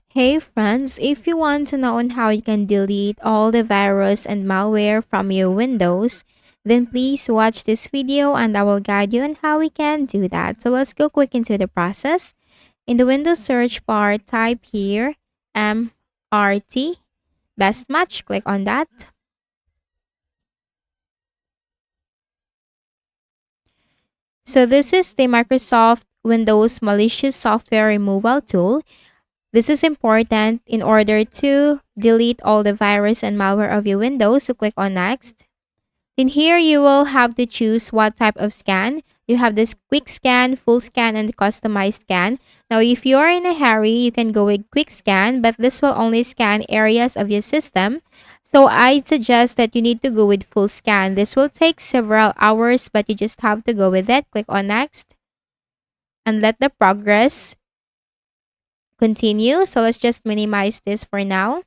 Hey friends, if you want to know on how you can delete all the virus and malware from your Windows, then please watch this video and I will guide you on how we can do that. So let's go quick into the process. In the Windows search bar, type here MRT, best match, click on that. So this is the Microsoft Windows malicious software removal tool. This is important in order to delete all the virus and malware of your Windows. So click on next. In here, you will have to choose what type of scan. You have this quick scan, full scan, and customized scan. Now, if you are in a hurry, you can go with quick scan, but this will only scan areas of your system. So I suggest that you need to go with full scan. This will take several hours, but you just have to go with it. Click on next and let the progress continue. So let's just minimize this for now.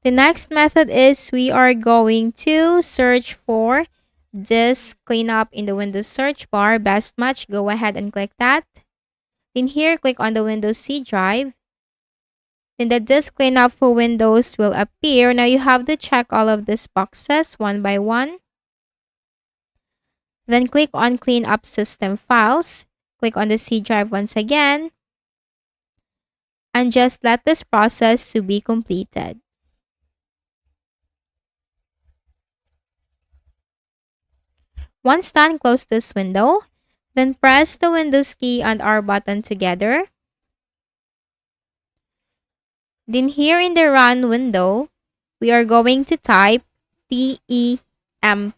The next method is we are going to search for disk cleanup in the Windows search bar. Best match, go ahead and click that. In here, click on the Windows C drive. Then the disk cleanup for Windows will appear. Now you have to check all of these boxes one by one. Then click on Clean Up System Files. Click on the C drive once again. And just let this process to be completed. Once done, close this window. Then press the Windows key and R button together. Then here in the Run window, we are going to type TEMP.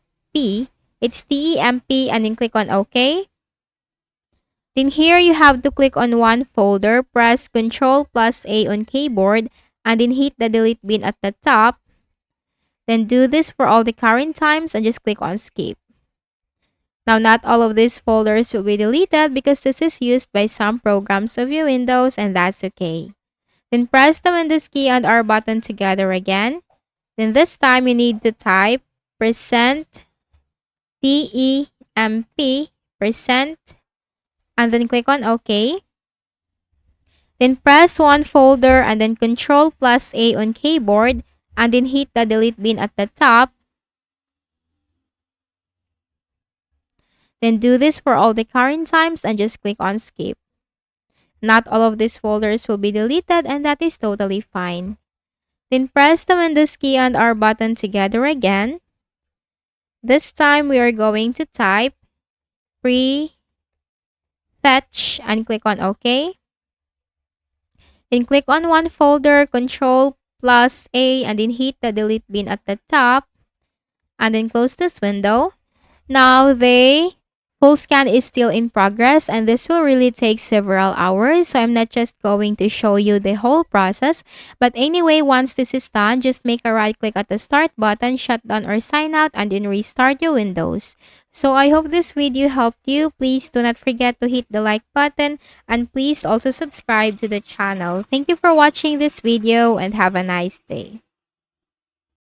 It's TEMP and then click on OK. Then here you have to click on one folder, press Ctrl+A on keyboard, and then hit the delete bin at the top. Then do this for all the current times and just click on skip. Now, not all of these folders will be deleted because this is used by some programs of your Windows and that's okay. Then press the Windows key and R button together again. Then this time you need to type %TEMP % and then click on OK. Then press one folder and then Ctrl+A on keyboard and then hit the delete bin at the top. Then do this for all the current times and just click on skip. Not all of these folders will be deleted and that is totally fine. Then press the Windows key and R button together again. This time we are going to type pre-fetch and click on OK. Then click on one folder, Ctrl+A and then hit the delete bin at the top. And then close this window. Now the full scan is still in progress and this will really take several hours. So I'm not just going to show you the whole process. But anyway, once this is done, just make a right click at the start button, shut down or sign out, and then restart your Windows. So I hope this video helped you. Please do not forget to hit the like button and please also subscribe to the channel. Thank you for watching this video and have a nice day.